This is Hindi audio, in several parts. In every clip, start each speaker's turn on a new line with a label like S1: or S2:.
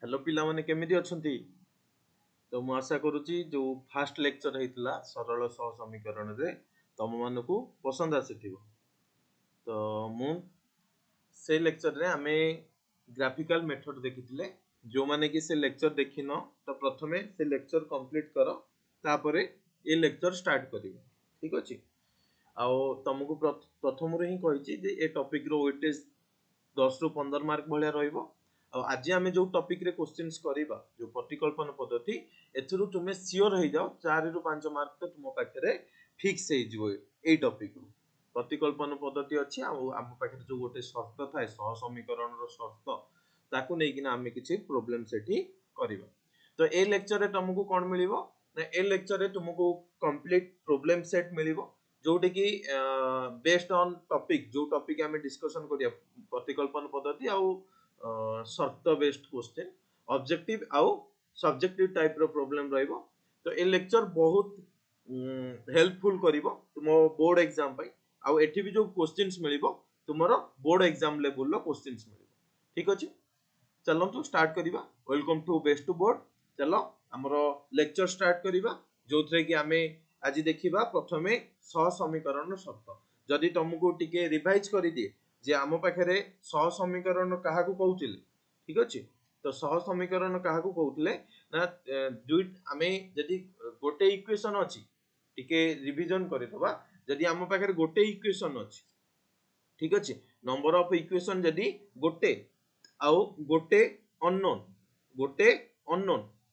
S1: हेलो पिला माने केमिति अछंती। तो मु आशा करूची जो फास्ट लेक्चर हेतिला सरल सह समीकरण रे तम मानकु पसंद आसीथिबो। तो मु से लेक्चर रे आमे ग्राफिकल मेथड देखिथिले। जो माने कि से लेक्चर देखिनो तो प्रथमे से लेक्चर कंप्लीट करो तापरे ए लेक्चर स्टार्ट करिवो। ठीक अछि। आउ तुमको प्रथम रे ही कहिची जे ए टॉपिक रो वेटेज 10 रु 15 मार्क भलिया रहइबो। आज आम जो टॉपिक रे क्वेश्चंस करिबा जो प्रतिकल्पन पद्धति एथुरु तुमे सियोर हो जाओ 4 रु 5 मार्क तो तुम पाखरे फिक्स हो जिवो ए टॉपिक रो। प्रतिकल्पन पद्धति अछि आम पाखरे जो गोटे शर्त थाए सह समीकरण रो शर्त ताकू नै किना आमे किछि प्रॉब्लम सेठी करिबा। तो ए लेक्चर रे तुमको कोन मिलिबो ना ए लेक्चर रे तुमको कंप्लीट प्रॉब्लम सेट मिलिबो जोटे कि बेस्ड ऑन टॉपिक जो टॉपिक आमे डिस्कशन करिया प्रतिकल्पन पद्धति आउ शर्त बेस्ड क्वेश्चन ऑब्जेक्टिव आउ सब्जेक्टिव टाइप रो प्रॉब्लम रहइबो। तो ए लेक्चर बहुत हेल्पफुल करिवो तुम बोर्ड एग्जाम पई आउ एठी भी जो क्वेश्चंस मिलिबो तुमरो बोर्ड एग्जाम लेवल रो क्वेश्चंस मिलिबो। ठीक अछि चलो तो स्टार्ट करिबा। Welcome to best to board. चलो हमरो लेक्चर स्टार्ट करिबा जोथरे कि आमे आज देखिबा प्रथमे सह समीकरण शर्त। जदि तुमको टिके रिवाइज करि दिए जे आम पाखरे सह समीकरण काहाकू कहउतिले। ठीक अछि तो सह समीकरण काहाकू कहउतिले ना दुई आमे जदि गोटे इक्वेशन अछि टिके रिवीजन करितबा। जदि आम पाखरे गोटे इक्वेशन अछि ठीक अछि नंबर ऑफ इक्वेशन जदि गोटे आउ गोटे अननोन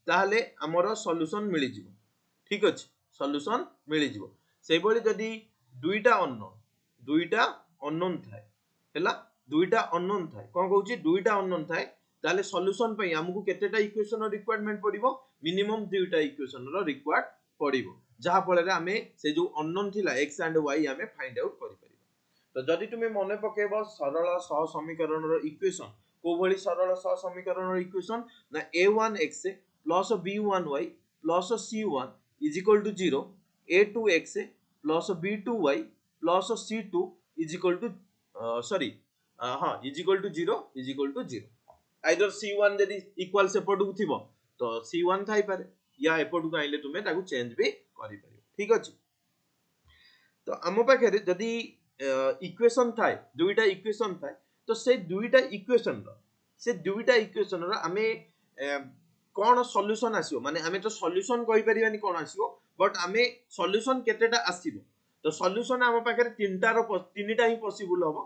S1: ताहले हमर सॉल्यूशन मिलि जिवो। ठीक अछि सॉल्यूशन मिलि जिवो। सेहि भली जदि दुईटा अननोन थाए हैला दुईटा अननोन थाए कोन कहउची दुईटा अननोन थाए ताले सॉल्यूशन पई हमकु केतेटा इक्वेशन रिक्वायरमेंट पड़िबो मिनिमम दुईटा इक्वेशन रो रिक्वायर्ड पड़िबो जहा फळे रे आमे से जो अननोन थिला x एंड y आमे फाइंड आउट करि परिबो। तो जदि तुमे मने पकेबो सरल सह समीकरण रो इक्वेशन को भली सरल सह समीकरण रो इक्वेशन ना a1x plus b1y plus c1 is equal to 0 a2x plus b2y plus c2 is equal to is equal to 0 is equal to 0 either c1 जदि इक्वल सेपटू थिबो तो c1 थाई पारे या एपटू आइले तुमे ताकू चेंज भी करि परिबो। ठीक अछि तो आम पाखरे जदि इक्वेशन थाए दुईटा इक्वेशन थाए तो से दुईटा इक्वेशन रो आमे कोन सॉल्यूशन आसीबो माने आमे तो सॉल्यूशन कहि परिबानी कोन आसीबो बट आमे सॉल्यूशन केतेटा आसीबो। तो सॉल्यूशन आम पाखरे तीनटा ही पॉसिबल होबो।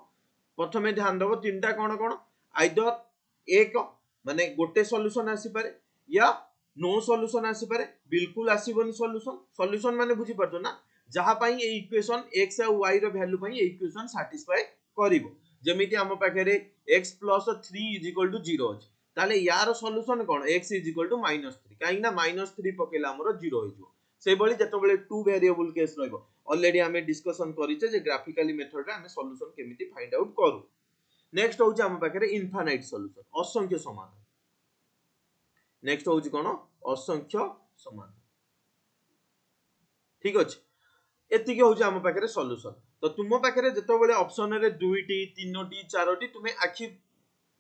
S1: प्रथमे ध्यान देबो तीनटा कोन कोन आइदर एक माने गोटे सॉल्यूशन आसी पारे या नो सॉल्यूशन आसी पारे बिल्कुल आसीबोनी सॉल्यूशन माने बुझी परतो ना जहा पई ए इक्वेशन x और y रो वैल्यू पई ए इक्वेशन सैटिस्फाई करिवो। जेमिति हम पाखरे x + 3 = 0 अछि ताले यार सॉल्यूशन कोन x = -3 काई ना -3 पकेला हमरो 0 होई जो से बळी जतो बळे टू वेरिएबल केस रहइबो। ऑलरेडी हमें डिस्कशन करिचे जे ग्राफिकली मेथड रे हमें सॉल्यूशन केमिति फाइंड आउट करू। नेक्स्ट होउची हम पाखरे इनफाइनाइट सॉल्यूशन असंख्य समाधान। नेक्स्ट होउची कोन असंख्य समाधान। ठीक अछि एतिके होउची हम पाखरे सॉल्यूशन। तो तुम पाखरे जतो बळे ऑप्शन रे दुईटी तीनोटी चारोटी तुमे आखि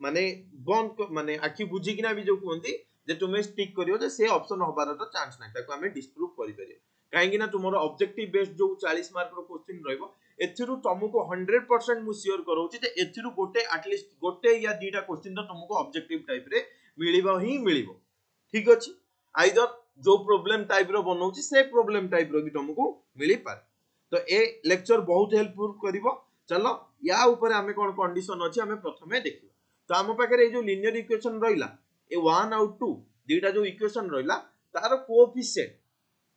S1: माने बंद माने आखि बुझी किना भी जो कहंती जे तुमे स्टिक करियो जे से ऑप्शन होबार तो चांस नै ताको हमें डिस्प्रूव करि परियो काहे कि ना तुमरो ऑब्जेक्टिव बेस्ड जो 40 मार्क रो क्वेश्चन रहइबो एथिरु तुमको 100% मु श्योर करौची जे एथिरु गोटे एटलीस्ट गोटे या दीटा क्वेश्चन तो तुमको ऑब्जेक्टिव टाइप रे मिलिबो। ठीक अछि आइदर जो प्रॉब्लम टाइप रो बनौची से प्रॉब्लम टाइप रो भी तुमको मिली पारे। तो ए लेक्चर बहुत हेल्पफुल करिवो। चलो या ऊपर हमें कोन कंडीशन अछि हमें प्रथमे देखिबो। तो हम पाखरे ए जो लीनियर इक्वेशन रहिला ए 1 और 2 दीटा जो इक्वेशन रहिला तार coefficient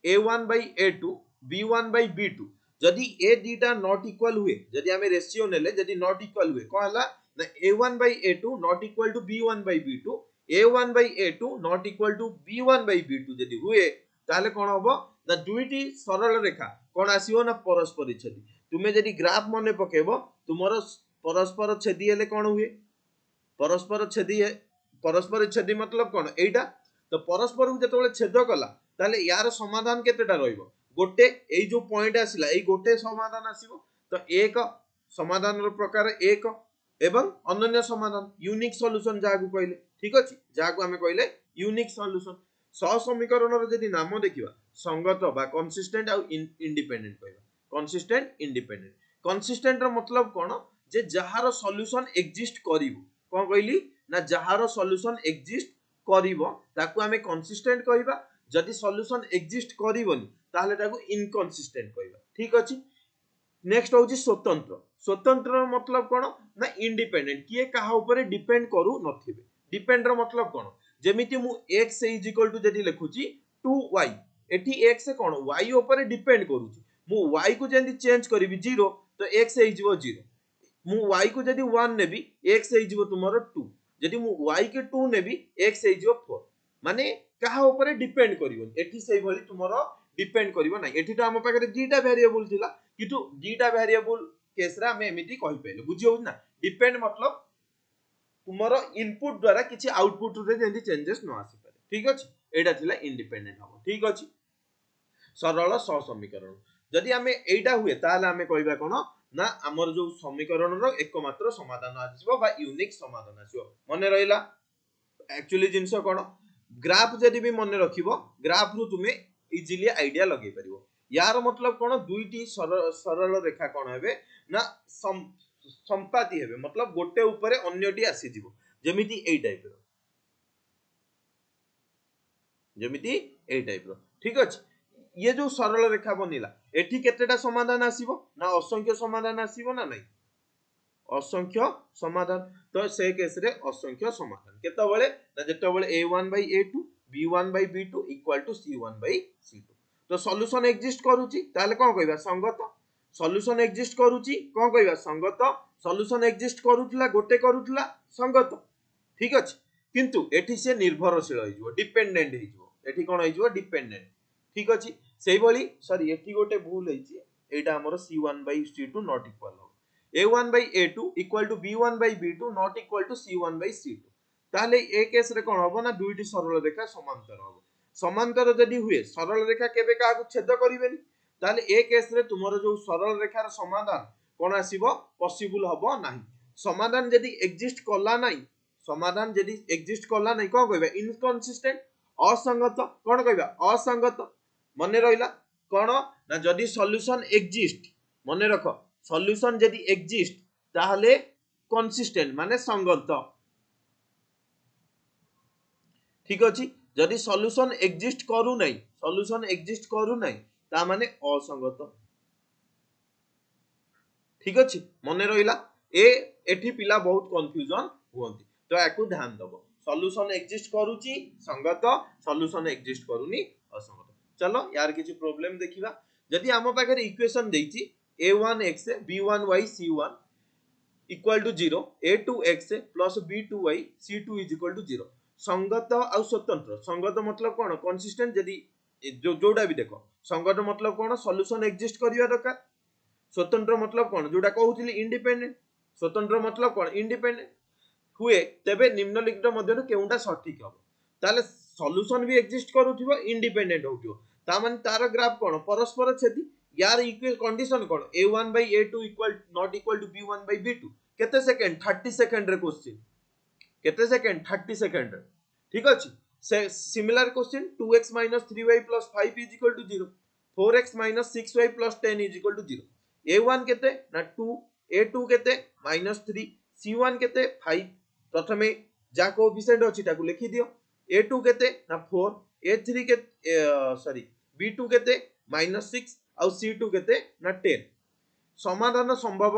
S1: a1 by a2 b1 by b2 जदि ए दीटा नॉट इक्वल हुए जदि हमें रेशियो नेले जदि नॉट इक्वल हुए कोन हला ना a1 by a2 not equal to b1 by b2 a1 by a2 not equal to b1 by b2 जदि हुए ताले कोन होबो ना दुईटी सरल रेखा कोन आसीबो ना परस्पर छेदी। तुमे जदि ग्राफ मने पकेबो तुमरो परस्पर छेदी हेले कोन हुए परस्पर छेदी मतलब कोन एटा तो परस्पर को जतबेले छेद कला ताले यार समाधान केतेटा रहइबो गोटे एई जो पॉइंट आसिला एई गोटे समाधान आसीबो। तो एक समाधान रो प्रकार एक एवं अनन्य समाधान यूनिक सॉल्यूशन जहाँ को कहले ठीक अछि जहाँ को हमें कहले यूनिक सॉल्यूशन सहसमीकरण रो जदी नाम देखिबा संगत बा कंसिस्टेंट आ इंडिपेंडेंट कहबा कंसिस्टेंट इंडिपेंडेंट कंसिस्टेंट रो मतलब कोन जे जहार सॉल्यूशन एग्जिस्ट करिवो कोन कहली ना जहार सॉल्यूशन एग्जिस्ट करिवो ताकू हमें कंसिस्टेंट कहबा जदी सॉल्यूशन एग्जिस्ट करिवोनी ताहले ताकू इनकंसिस्टेंट कहबा ठीक अछि नेक्स्ट होची स्वतंत्र स्वतंत्र मतलब कोन ना इंडिपेंडेंट किए कहा ऊपर डिपेंड करू नथिबे डिपेंड रो मतलब कोन जेमिति मु x इज इक्वल टू जदी लिखुची 2y एठी x कोन y ऊपर डिपेंड करूची मु y को जदी चेंज करबी 0 तो x हे जिवो 0 मु y को जदी 1 नेबी x हे जिवो तुमरो 2 जदी मु y के 2 नेबी x हे जिवो 4 माने कहा ऊपर डिपेंड करिवो एठी सेही भली तुमरो डिपेंड करिवो नै एठी तो हम पाखरे दुईटा वेरिएबल थिला किंतु दुईटा वेरिएबल केस रे हम एमिति कहि पेले बुझी हो ना डिपेंड मतलब तुमरो इनपुट द्वारा किछि आउटपुट रे जेंति चेंजेस न आसी पारे ठीक अछि एटा थिला इंडिपेंडेंट हम ठीक अछि सरल सहसमीकरण जदि हमें एटा हुए ताले हमें कहबा कोन ना हमर जो समीकरण रो एकमात्र समाधान आजिबो बा यूनिक समाधान आसीबो मने रहिला एक्चुअली जिंस कोन ग्राफ जदि भी मने रखिबो ग्राफ रु तुमे इजीली आइडिया लगे परिबो यार मतलब कोन दुईटी सरल रेखा कोन हेबे ना संपाती हेबे मतलब गोटे ऊपर अन्यटी आसी जीवो जेमिति एई टाइप रो जेमिति एई टाइप रो ठीक अछि ये जो सरल रेखा बनिला एठी केतेटा समाधान आसीबो ना असंख्य समाधान आसीबो ना नै असंख्य समाधान तो से केस रे असंख्य समाधान केता बळे ना जेता बळे a1/a2 b1/b2 = c1/c2 तो सॉल्यूशन एग्जिस्ट करूची ताले कोन कहबा संगत सॉल्यूशन एग्जिस्ट करूची कोन कहबा संगत सॉल्यूशन एग्जिस्ट करूतला गोटे करूतला संगत ठीक अछि किंतु एठी से निर्भरशील होई जिवो डिपेंडेंट होई जिवो एठी कोन होई जिवो डिपेंडेंट ठीक अछि सेही भली सॉरी एठी गोटे भूल होईची एटा हमर c1/c2 नॉट इक्वल हो a1/a2 = b1/b2 not equal to c1/c2 ताले ए केस रे कोन होबो ना दुईटी सरल रेखा समांतर होबो समांतर जदि हुए सरल रेखा केबे का को छेद करिवेनी ताले ए केस रे तुमरो जो सरल रेखार समाधान कोन आसीबो पॉसिबल होबो नाही समाधान जदि एग्जिस्ट करला नाही समाधान जदि एग्जिस्ट करला नाही कोन कहबा इनकंसिस्टेंट असंगत कोन कहबा असंगत मने रहिला कोन ना जदि सॉल्यूशन एग्जिस्ट मने रखो सॉल्यूशन जदि एग्जिस्ट ताहले कंसिस्टेंट माने संगत ठीक अछि जदि सॉल्यूशन एग्जिस्ट करू नै ता माने असंगत ठीक अछि मने रहिला ए एठी पिला बहुत कंफ्यूजन होंती तो याकू ध्यान दबो सॉल्यूशन एग्जिस्ट करूची संगत सॉल्यूशन एग्जिस्ट करूनी असंगत चलो यार किछि प्रॉब्लम देखिबा जदि हम पाखरे equation देइची a1x b1y c1 = 0 a2x + b2y c2 = 0 संगत और स्वतंत्र मतलब कोन कंसिस्टेंट जदि जोडा भी देखो संगत मतलब कोन सॉल्यूशन एग्जिस्ट करिया दरकार स्वतंत्र मतलब कोन जोडा कहउथिली इंडिपेंडेंट स्वतंत्र मतलब कोन इंडिपेंडेंट हुए तबे निम्नलिखित मध्यरु केउंटा सठिक हो ताले सॉल्यूशन भी एग्जिस्ट करूथिबो इंडिपेंडेंट होथिबो ता माने तार ग्राफ कोन परस्पर छेदी यार इक्वल कंडीशन कोन a1/a2 = b1/b2 केते सेकंड 30 सेकंड रे क्वेश्चन केते सेकंड 30 सेकंड ठीक अछि से similar question 2x - 3y + 5 = 0 4x - 6y + 10 = 0 a1 केते ना 2 a2 केते -3 c1 केते 5 प्रथमे जा कोएफिशिएंट अछि ताकू लिखि दियो a2 केते ना 4 a3 के सॉरी b2 केते -6 और c2 केते ना 10 समाधान संभव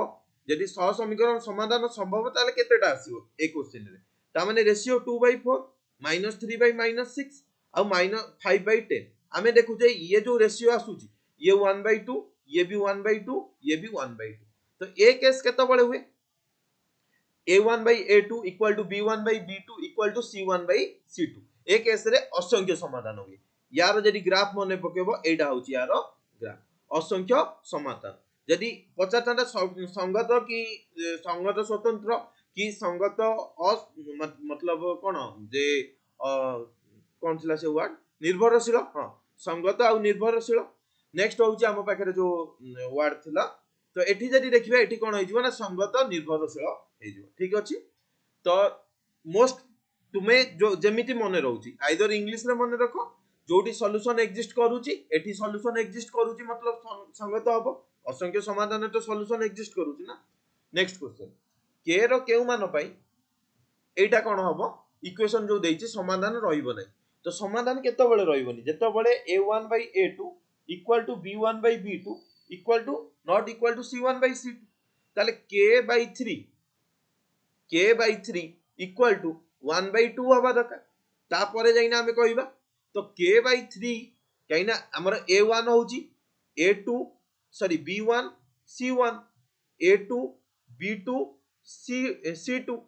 S1: यदि सहसमीकरण समाधान संभव ताले केतेटा आसीबो ए क्वेश्चन रे ता माने रेशियो 2/4 -3/- 6 और -5/10 हमें देखु जे ये जो रेशियो आसुची ये 1/2 ये भी 1/2 ये भी 1/2 तो ए केस केते बळे हुए a1/a2 = b1/b2 = c1/c2 ए केस रे असंख्य समाधान हुए यार जदि ग्राफ मने पकेबो एटा होची यार ग्राफ असंख्य समाधान यदि पचारटा संगत की संगत स्वतंत्र कि संगत मतलब कोन जे कोन थिला से वर्ड निर्भरशील हां संगत और निर्भरशील नेक्स्ट होची हम पाखरे जो वर्ड थिला तो एठी जदि देखिबा एठी कोन होई जिवो ना संगत निर्भरशील हे जो ठीक अछि। तो मोस्ट तुम्हें जो जेमिति मन रहउची आइदर इंग्लिश रे मन रखो जोटी सॉल्यूशन एग्जिस्ट करूची एठी सॉल्यूशन एग्जिस्ट करूची मतलब संगत हबो असंख्य समाधान तो सॉल्यूशन एग्जिस्ट करूची ना। नेक्स्ट क्वेश्चन के रो केउ मान पई एटा कोन हबो इक्वेशन जो देइची समाधान रहिबो नै तो समाधान केते बेले रहिबोनी जेते बेले a1 by a2 equal to b1 by b2 equal to not equal to c1 by c2 ताले k by 3 equal to 1 by 2 हबा दरकार तापरे जाइना हमें कहिबा तो k by 3 कहिना हमर a1 होउची a2 sorry b1 c1 a2 b2 c2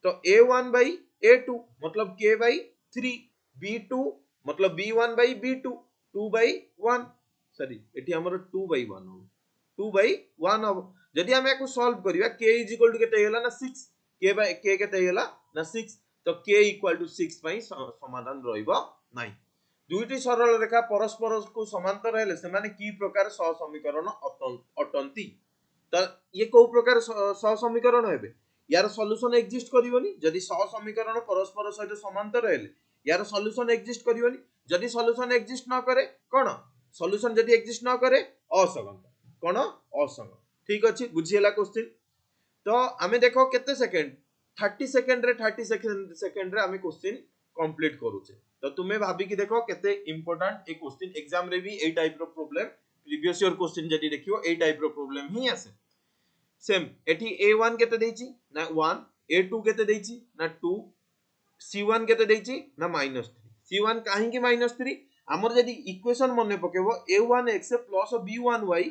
S1: तो a1 by a2 मतलब k by 3 b2 मतलब b1 by b2 2 by 1 sorry एठी हमर 2 by 1 हो 2 by 1 हो जदि हम एको सॉल्व करिया k केते हेला ना 6 k by k केते हेला ना 6 तो k 6 पई समाधान रहइबो नाही। दुईटी सरल रेखा परस्पर को समांतर हेले से माने की प्रकार सहसमीकरण अटंती तो ये को प्रकार सहसमीकरण हेबे यार सॉल्यूशन एग्जिस्ट करिवोनी जदि सहसमीकरण परस्पर सहित समांतर हेले यार सॉल्यूशन एग्जिस्ट करिवोनी जदि सॉल्यूशन एग्जिस्ट न करे कोन सॉल्यूशन जदि एग्जिस्ट न करे असंगत कोन असंगत ठीक अछि बुझियला क्वेश्चन। तो आमे देखो केते सेकंड 30 सेकंड रे 30 सेकंड रे आमे क्वेश्चन कंप्लीट करूचे तो तुम्हें भाबी कि देखो केते इंपोर्टेंट ए क्वेश्चन एग्जाम रे भी ए टाइप रो प्रॉब्लम प्रीवियस ईयर क्वेश्चन जदि देखियो ए टाइप रो प्रॉब्लम ही आसे सेम एठी a1 केते देइची ना 1 a2 केते देइची ना 2 c1 केते देइची ना -3 c1 काहे कि -3 हमर जदि इक्वेशन मने पकेबो a1x + b1y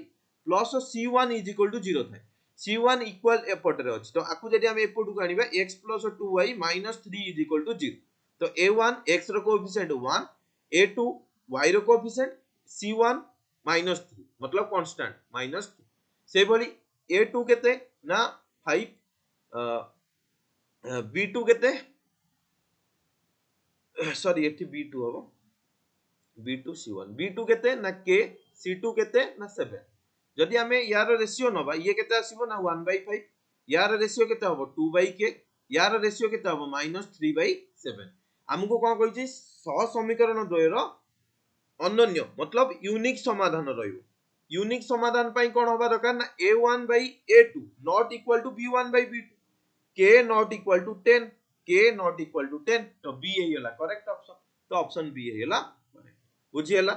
S1: + c1 = 0 थाए c1 इक्वल एपट रे अछि तो आकु जदि हम एपट को आनिबा x + 2y - 3 = 0 तो a1 x रो कोएफिशिएंट 1 a2 y रो कोएफिशिएंट c1 -3 मतलब कांस्टेंट -3 से बोली a2 केते ना 5 b2 केते सॉरी एठी b2 हबो b2 c1 b2 केते ना k c2 केते ना 7 जदि हमें यार रेशियो नबा ये केते आसीबो ना 1/5 यार रेशियो केते हबो 2/k यार रेशियो केते हबो -3/7 हमको कोन कहिछि सह समीकरण द्वयर अनन्य मतलब यूनिक समाधान रहिबो यूनिक समाधान पई कोन होबा दरकार ना a1 by a2 not equal to b1 by b2 k not equal to 10 k not equal to 10 तो b हे होला करेक्ट ऑप्शन तो ऑप्शन बी हे होला बुझी होला।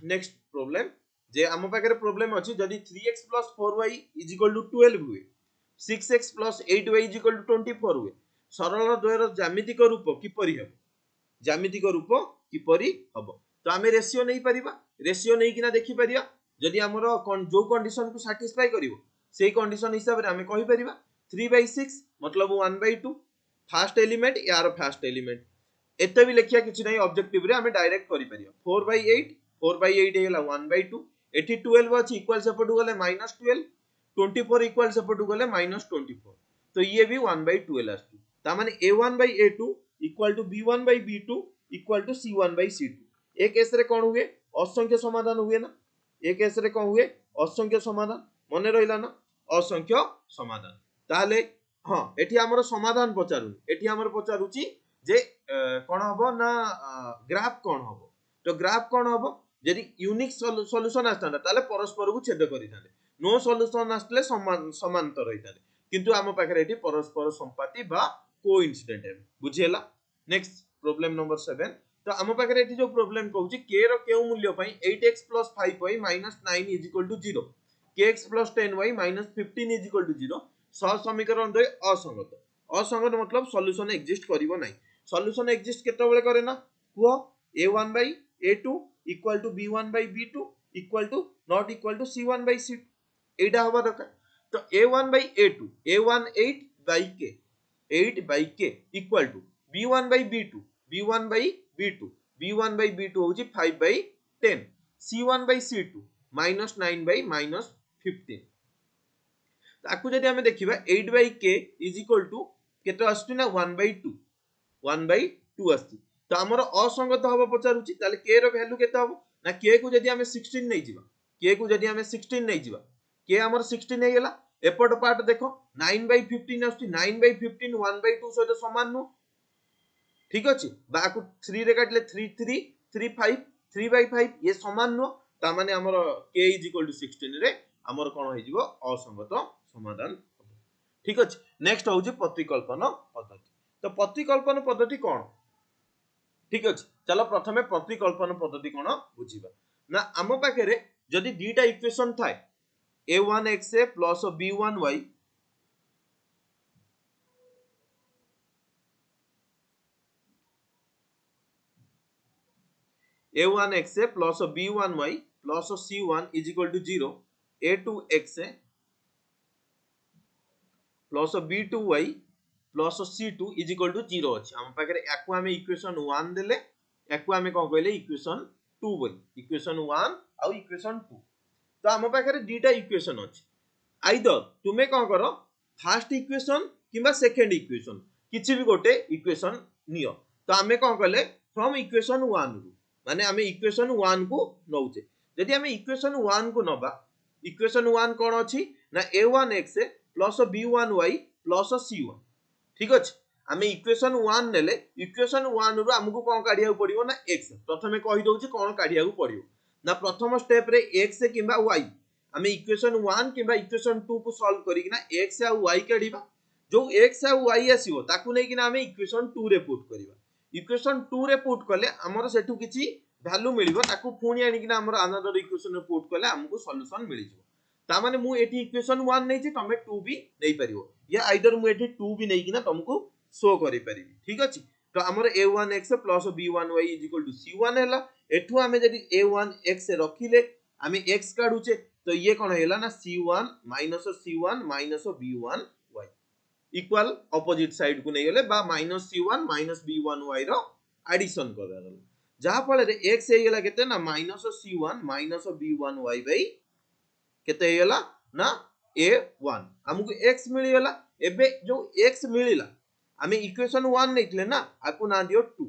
S1: नेक्स्ट प्रॉब्लम जे हम पाखरे प्रॉब्लम अछि जदि 3x + 4y = 12 हुए 6x + 8y = 24 हुए सरल द्वयर ज्यामितिक रूप किपरि हेबो ज्यामितिक रूप किपरि हबो तो हमें रेशियो नहीं परिबा रेशियो नहीं किना देखि परिया जदि हमरो जो कंडीशन को सैटिस्फाई करिवो सेही कंडीशन हिसाब रे हमें कहि परिबा 3/6 मतलब 1/2 फर्स्ट एलिमेंट यार फर्स्ट एलिमेंट एते भी लिखिया किछि नहीं ऑब्जेक्टिव रे हमें डायरेक्ट करि परिया 4/8 हेला 1/2 एठी 12 अछि इक्वल सेपटु गले -12 24 इक्वल सेपटु गले -24 तो ये भी 1/12 आछि ता माने a1 by a2 equal to b1 by b2 equal to c1 by c2 एक केस रे कोन हुए असंख्य समाधान हुए ना एक केस रे कोन हुए असंख्य समाधान मने रहिला ना असंख्य समाधान ताले हां एठी हमर समाधान पचारु एठी हमर पचारुची जे कोन हबो ना ग्राफ कोन हबो तो ग्राफ कोन हबो यदि यूनिक सॉल्यूशन आस्ताना ताले परस्पर को छेद करि थाले नो सॉल्यूशन आस्तले समांतर रहिताले किंतु हम पाखरे एठी परस्पर संपाती बा कोइंसिडेंट है बुझियला। नेक्स्ट प्रॉब्लम नंबर 7 तो हम पाखरे एठी जो प्रॉब्लम कहउची k रो केउ मूल्य पई 8x + 5y - 9 = 0 kx + 10y - 15 = 0 सह समीकरण द्वय असंगत असंगत मतलब सॉल्यूशन एग्जिस्ट करिवो नाही सॉल्यूशन एग्जिस्ट केते बेले करे ना को a1 by a2 equal to b1 by b2 equal to not equal to c1 by c2 एटा होबा दरकार तो a1 by a2 a1 8 by k 8 by k equal to b1 by b2 b1 by b2 b1 by b2 होची 5 by 10 c1 by c2 -9 by -15 ताकू जदि हमें देखिबा 8 by k is equal to केतो आस्तु ना 1/2 1/2 आस्तु तो हमर असंगत हबो पचारुची ताले k रो वैल्यू केतो हबो ना k को जदि हमें 16 नै जिबा k को जदि हमें 16 नै जिबा k हमर 16 नै गेला एपट पार्ट देख 9/15 आसुची 9/15 1/2 सहित समान नु ठीक अछि बाकु 3 रे काटले 3 3 3 5 3/5 ये समान नु ता माने हमर k = 16 रे हमर कोन होई जिवो असंगत समाधान ठीक अछि नेक्स्ट होउची प्रतिकल्पन पद्धति तो प्रतिकल्पन पद्धति कोन ठीक अछि चलो प्रथमे प्रतिकल्पन पद्धति कोन बुझिबा ना हम पाखरे जदि दुईटा इक्वेशन थाए a1x plus b1y a1x plus b1y plus c1 is equal to 0 a2x plus b2y plus c2 is equal to 0 अछि हम पाखरे याकू हमें इक्वेशन 1 देले याकू हमें कोन कहले इक्वेशन 2 बोली इक्वेशन 1 और इक्वेशन 2 तो हम पाखरे दुईटा इक्वेशन अछि आइदर तुमे कोन करो फर्स्ट इक्वेशन किबा सेकंड इक्वेशन किछि भी गोटे इक्वेशन नियो तो हमें कोन कहले फ्रॉम इक्वेशन 1 रु माने हमें इक्वेशन 1 को नौचे यदि हमें इक्वेशन 1 को नबा इक्वेशन 1 कोन अछि ना a1x plus b1y plus c1 ठीक अछि हमें इक्वेशन 1 नेले इक्वेशन 1 रु हमकु कोन काढिया पड़िबो ना x प्रथमे कहि दउची कोन काढिया पड़िबो ना प्रथम स्टेप रे x किबा y हमें इक्वेशन 1 किबा इक्वेशन 2 को सॉल्व करी किना x आ y काढिबा जो x आ y आसीबो ताकू नै किना हमें इक्वेशन 2 रे पुट करिबा इक्वेशन 2 रे पुट कले हमर सेठू किछि वैल्यू मिलिबो ताकू पुणी आनी किना हमर अनदर इक्वेशन रे पुट कले हमकु सॉल्यूशन मिलि जिवो ता माने मु एठी इक्वेशन 1 नै छि तमे 2 भी नै परिबो या आइदर मु एठी 2 भी नै किना तुमको शो करि परिबी ठीक अछि तो हमर a1x plus b1y = c1 हैला एठू हमें जदी a1x रखिले हमें x काढुचे तो ये कोन हैला ना c1 - b1y equal opposite side को नै गेले बा -c1 - b1y रो एडिशन कर देला जहा फल रे x हे गेला केते ना -c1 - b1y बाई केते हेला ना a1 हमको x मिली गेला एबे जो x मिलिला हमें इक्वेशन 1 नेकले ना आकु ना दियो 2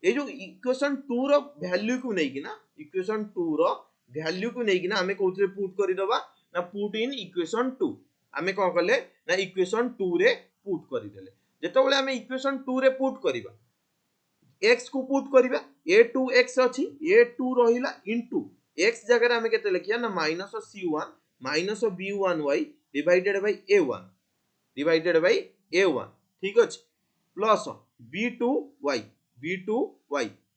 S1: ए जो इक्वेशन 2 रो वैल्यू को नै कि ना इक्वेशन 2 रो वैल्यू को नै कि ना हमें कोथरे पुट करि दबा ना पुट इन इक्वेशन 2 हमें कोन करले ना इक्वेशन 2 रे पुट करि देले जेतबेले हमें इक्वेशन 2 रे पुट करिबा x को पुट करिबा a2x अछि a2 रहिला इनटू x जगह रे हमें केते लिखिया ना -c1 - b1y divided by a1 ठीक अछि प्लस b2y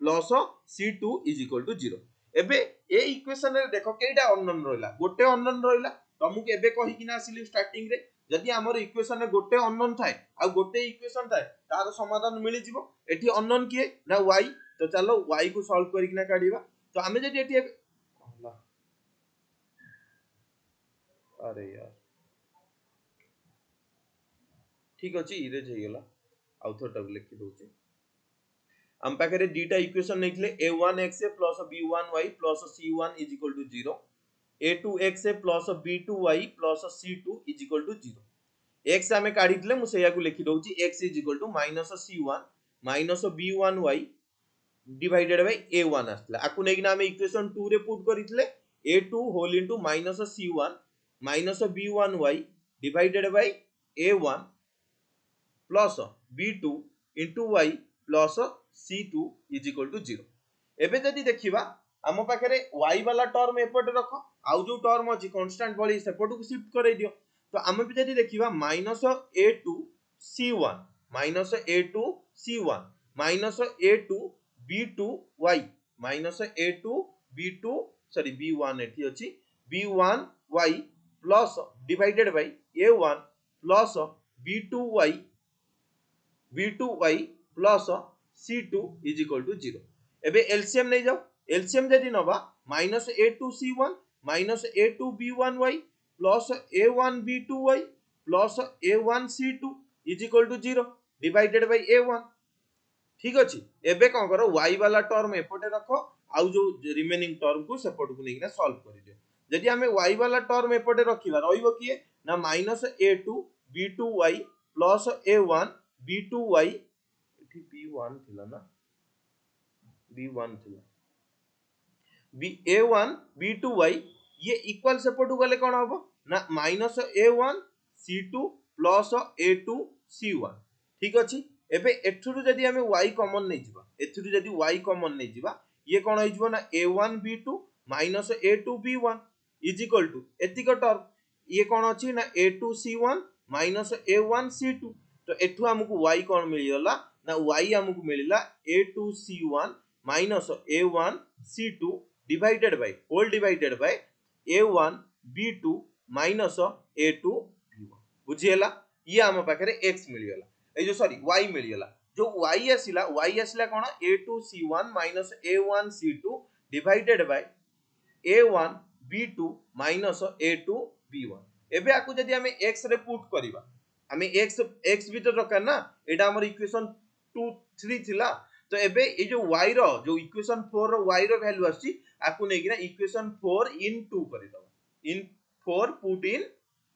S1: प्लस c2 = 0 एबे ए इक्वेशन रे देखो केइटा अननोन रहला गोटे अननोन रहला तमु के एबे कहि किना आसिली स्टार्टिंग रे जदि हमर इक्वेशन रे गोटे अननोन थाए आ गोटे इक्वेशन थाए तार समाधान मिलि जिवो एठी अननोन किए ना y तो चलो y को सॉल्व करि किना काढिबा तो हमें जदि एठी अरे यार ठीक अछि इरेज हे गेला आउथर लिखि दउची हम पाखरे दुईटा equation नेखले a1x plus b1y plus c1 = 0 a2x plus b2y plus c2 = 0 x हमें काढी दिले मु सेया को लिखि दउची x = -c1 - b1y divided by a1 आसला आकु नै किना हमें इक्वेशन 2 रे पुट करितले a2 whole into -c1 - b1y divided by a1 plus b2 into y plus c2 = 0 एबे जदी देखिबा हम पाखरे y वाला टर्म एपट रख आउ जो टर्म अछि कांस्टेंट बली सेपट को शिफ्ट करै दियो तो हम भी जदी देखिबा -a2 c1 -a2 c1 -a2 b2y -a2 b2 sorry b1 एठी अछि b1y plus divided by a1 plus b2y plus c2 = 0 एबे एलसीएम नै जाओ एलसीएम जदी नबा -a2 c1 -a2 b1y plus a1 b2y plus a1 c2 = 0 divided by a1 ठीक अछि एबे कोन करो y वाला टर्म एपटे रखो आउ जो रिमेनिंग टर्म को सेपट को नेकिना सॉल्व करि दियो जदी हमें y वाला टर्म एपटे रखिबा रहिबो किए ना -a2 b2y plus a1 b2y एठी b1 थिला ना b1 थिला a1 b2y ये इक्वल सेपट गले कोन हबो ना -a1 C2 plus A2 C1 ठीक अछि। एबे एथुरु जदी हमें y कॉमन नै जिबा, एथुरु जदी y कॉमन नै जिबा, ये कोन होई जिवो ना A1 B2 minus A2 B1 is equal to एतिक टर्म, ये कोन अछि ना A2 C1 minus A1 C2। तो एठु हमकु y कोन मिल गला ना y हमकु मिलला A2 C1 minus A1 C2 divided by whole divided by A1 B2 minus A2 B1 बुझियला। ये हम पाखरे x मिल गला, ए जो सॉरी y मिल गला। जो y आसिला कोन A2 C1 minus A1 C2 divided by A1 B2 minus A2 B1। एबे आकु जदी हमें x रे पुट करिबा, हमें x भीतर रखा ना, एटा हमर इक्वेशन 2 3 थिला। तो एबे ए जो y रो जो इक्वेशन 4 रो y रो वैल्यू आसी आकु नै कि ना इक्वेशन 4 इन 2 करि दबा, इन 4 पुट इन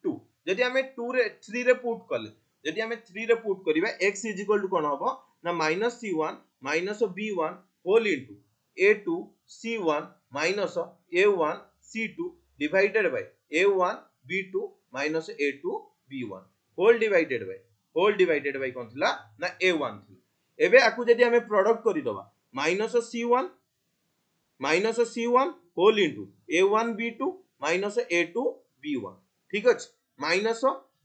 S1: 2। जदी हमें 2 रे 3 रे पुट करले, जदी हमें 3 रे पुट करिबा x इज इक्वल टू कोन हबो ना minus C1 minus B1 whole into A2 C1 minus A1 C2 divided by A1 B2 minus A2 B1 whole divided by कोन थिला ना A1 थिला। एबे आकु जदी हमें प्रोडक्ट करि दबा minus C1 whole into A1 B2 minus A2 B1 ठीक अछि, minus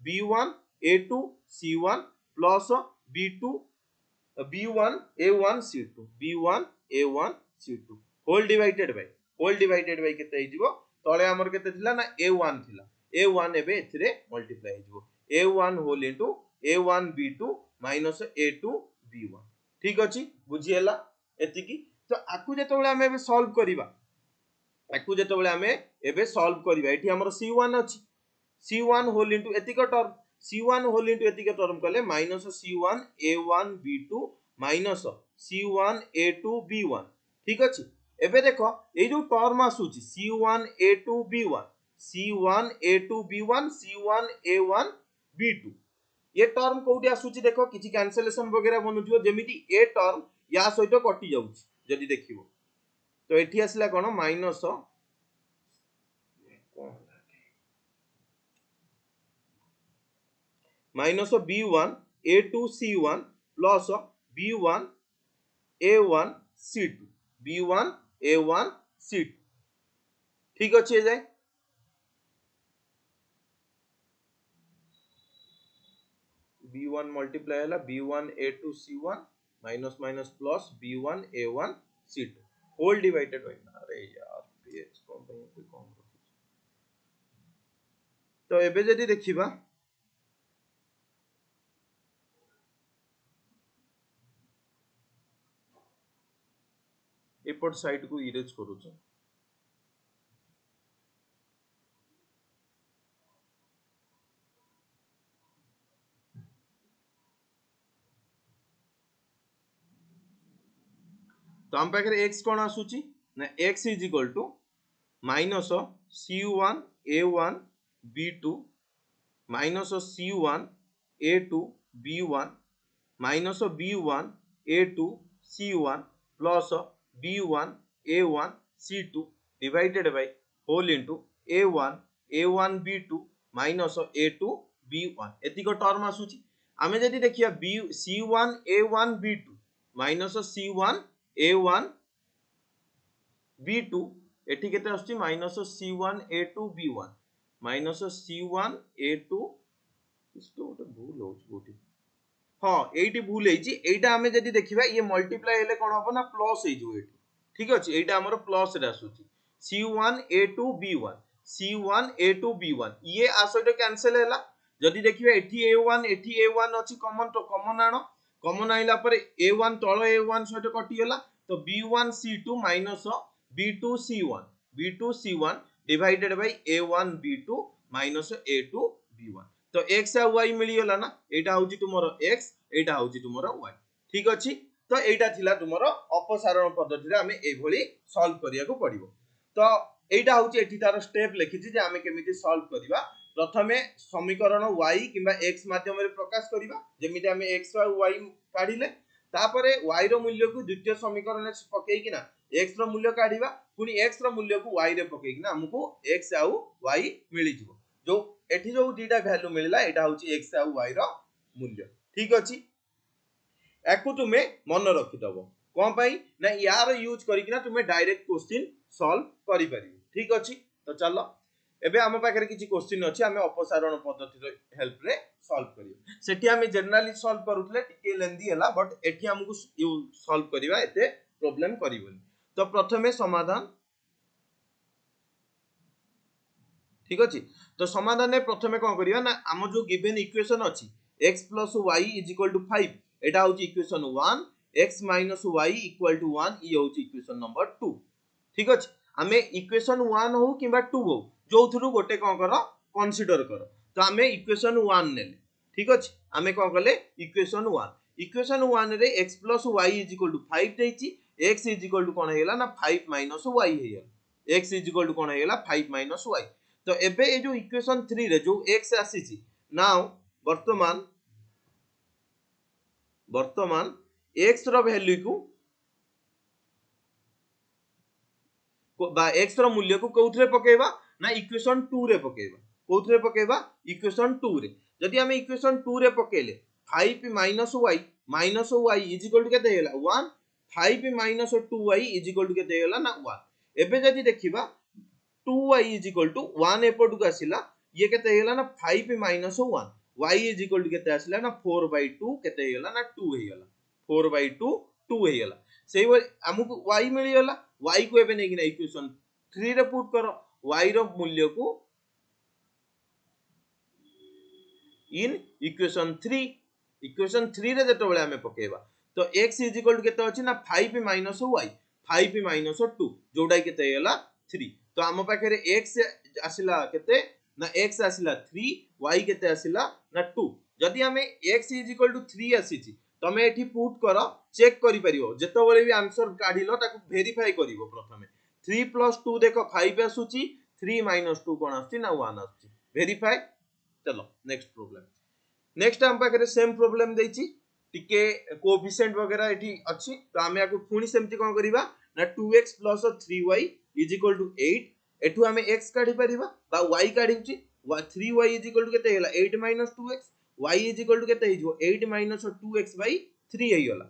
S1: B1 A2 C1 plus B2 B1 A1 C2 B1 A1 C2 whole divided by केते हिजबो तळे हमर केते थिला ना A1 थिला, A1 एबे एथिरे मल्टीप्लाई हिजबो A1 whole into A1 B2 minus A2 B1 ठीक अछि बुझियला एतिकी। तो आकु जेतबेले हमें एबे सॉल्व करिबा, आकु जेतबेले हमें एबे सॉल्व करिबा, एठी हमर C1 अछि, C1 होल इनटू एतिक टर्म, C1 होल इनटू एतिक टर्म कले minus C1 A1 B2 minus C1 A2 B1 ठीक अछि। एबे देखो ए जो टर्म आसुची C1 A2 B1 C1 A2 B1 C1 A1 B2, ये टर्म कोठी आसुची देखो किछि कैंसलेशन वगैरह बनुथियो, जेमिति ए टर्म या सहित कटि जाउची जदी देखिबो। तो एठी आसला कोन minus minus B1 A2 C1 plus B1 A1 C2 B1 A1 C2 ठीक अछि। जाय B1 मल्टीप्लाई हला B1 A2 C1 minus minus plus B1 A1 C2 whole divided by, अरे यार पेज कोन पे कोन। तो एबे जदी देखिबा एपट साइड को इरेज करूछ। तो हम पाखरे x कोन आसुची ना x is equal to minus C1 A1 B2 minus C1 A2 B1 minus B1 A2 C1 plus B1 A1 C2 divided by whole into A1 B2 minus A2 B1 एतिको टर्म आसुची। आमे जदी देखिया C1 A1 B2 minus C1 A1 B2 एठी केते आसुची minus C1 A2 B1 minus C1 A2 इसको गोटे भूल होछ गोटे, हां एठी भूल हेची, एटा हमें जदी देखिबा ये मल्टीप्लाई हेले कोन हबो ना प्लस हे जो एठी ठीक अछि। एटा हमर प्लस रे आसुची C1 A2 B1 C1 A2 B1 ये आसोटा कैंसिल हैला। जदी देखिबा एठी A1 अछि कॉमन, तो कॉमन आनो, कॉमन आइला पर A1 तळ A1 सहित कटि गेला। तो B1 C2 minus B2 C1 divided by A1 B2 minus A2 B1। तो x आ y मिली गेला ना, एटा होची तुमरो x, एटा होची तुमरो y ठीक अछि। तो एटा थिला तुमरो अपसारण पद्धति रे हमें ए भली सॉल्व करिया को पड़िबो। तो एटा होची एठी तार स्टेप लिखिछि जे हमें केमिति सॉल्व करिबा। प्रथमे समीकरण y किबा x माध्यम रे प्रकाश करिबा, जेमिति हमें x और y काढिले, तापरे y रो मूल्य को द्वितीय समीकरण रे पकेइ किना x रो मूल्य काढिबा, पुनी x रो मूल्य को y रे पकेइ किना हमकु x आउ y मिली जिवो। जो एठी जो दीटा वैल्यू मिलला एटा होची x आ y रो मूल्य ठीक अछि एकु तुमे मन रखि दबो कोन पई ना यार यूज करिकिना तुमे डायरेक्ट क्वेश्चन सॉल्व करि परिबो ठीक अछि तो चलो एबे हम पाखरे किछि क्वेश्चन अछि हमें अपसारण पद्धति रो हेल्प रे सॉल्व करियो सेठी हमें जनरली सॉल्व करूथले टिके लेंदी हला बट एठी हमकु सॉल्व करिवा एते प्रॉब्लम करिवनी तो प्रथमे समाधान ठीक अछि तो समाधान ने प्रथमे कोन करिवा ना हम जो गिवन इक्वेशन अछि x + y = 5 एटा होची इक्वेशन 1 x - y = 1 ई होची इक्वेशन नंबर 2 ठीक अछि हमें इक्वेशन 1 हो किबा 2 हो जोथुरु गोटे कोन करो कंसीडर करो तो हमें इक्वेशन 1 नेले ठीक अछि हमें कोन करले इक्वेशन 1 रे x + y = 5 देछि x कोन हेला ना 5 - y हेला x कोन हेला 5 - y तो एबे ए जो इक्वेशन 3 रे जो x आसीची नाउ वर्तमान x रो वैल्यू को बा x रो मूल्य को कोथरे पकेबा ना इक्वेशन 2 रे पकेबा कोथरे पकेबा इक्वेशन 2 रे जदी हम इक्वेशन 2 रे पकेले 5 - y = केते हेला 1 5 - 2y = केते हेला ना 1 एबे जदी देखिबा 2y = 1 एपटू आसिला ये केते हेला ना 5 - 1 y = केते आसिला ना 4/2 केते हेला ना 2 हेला 4/2 2 हेला सेही हमकु y मिली गेला y को एबे नेकिना इक्वेशन 3 रे पुट करो y रो मूल्य को इन इक्वेशन 3 रे जतो बेले हमें पकेबा तो x = केते अछि ना 5 - y 5 - 2 जोडा केते हेला 3 तो हम पाखरे x आसिला केते ना x आसिला 3 y केते आसिला ना 2 जदी हमें x = 3 आसीची तमे एठी पुट करो चेक करि परिबो जेतो बेले भी आंसर काढिलो ताकू वेरीफाई करिवो प्रथमे 3 + 2 देखो 5 आसुची 3 - 2 कोन आसुची ना 1 आसुची वेरीफाई चलो नेक्स्ट प्रॉब्लम नेक्स्ट हम पाखरे सेम प्रॉब्लम देछि टिके कोएफिशिएंट वगैरह एठी अछि तो हमें आकु पुनी सेमति कोन करिवा ना 2x + 3y = 8 एठू हमें x काढी परिबा बा y काढिउची 3y = केते हेला 8 - 2x y = केते हिजो 8 - 2x/3 हेयला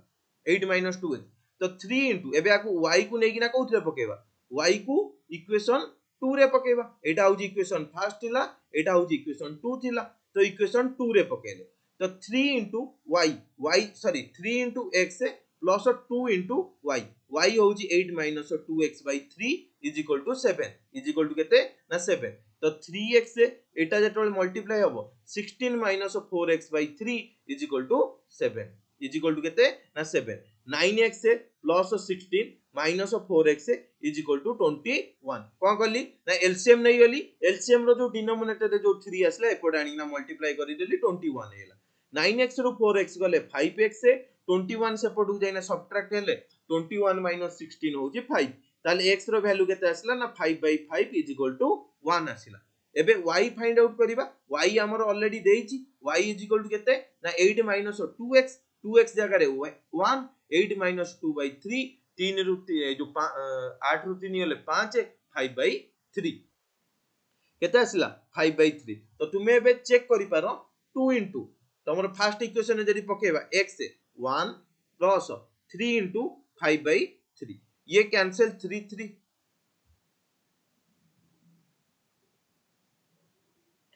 S1: 8 - 2x तो 3 * एबे आकु y को नेकिना कोथरे पकेबा y को इक्वेशन 2 रे पकेबा एटा होजी इक्वेशन फर्स्ट थिला एटा होजी इक्वेशन 2 थिला तो इक्वेशन 2 रे पकेले तो 3 * x प्लस 2 * y होजी 8 - 2x/3 = 7 केते ना 7 तो 3x एटा जेतोल मल्टीप्लाई हबो 16 - 4x/3 = 7 केते ना 7 9x प्लस 16 - 4x = 21 कोन करली ना एलसीएम नै गली एलसीएम रो जो डिनोमिनेटर रे जो 3 आसला एपड आनी ना मल्टीप्लाई करि देली 21 हेला 9x रो 4x गले 5x 21 से पडू जाइना सब्ट्रैक्ट हेले 21 - 16 होजी 5 ताले x रो वैल्यू केते आसला ना 5/5 = 1 आसिला एबे y फाइंड आउट करिबा y हमर ऑलरेडी देइची y = केते ना 8 - 2x जगह रे 1 8 - 2/3 3 रु जो 8 रु 3 हेले 5 5/3 केते आसिला 5/3 तो तुमे एबे चेक करि पारो 2 * तमर फर्स्ट इक्वेशन जदी पकेबा x 1 प्लस 3 * 5/3 ये कैंसिल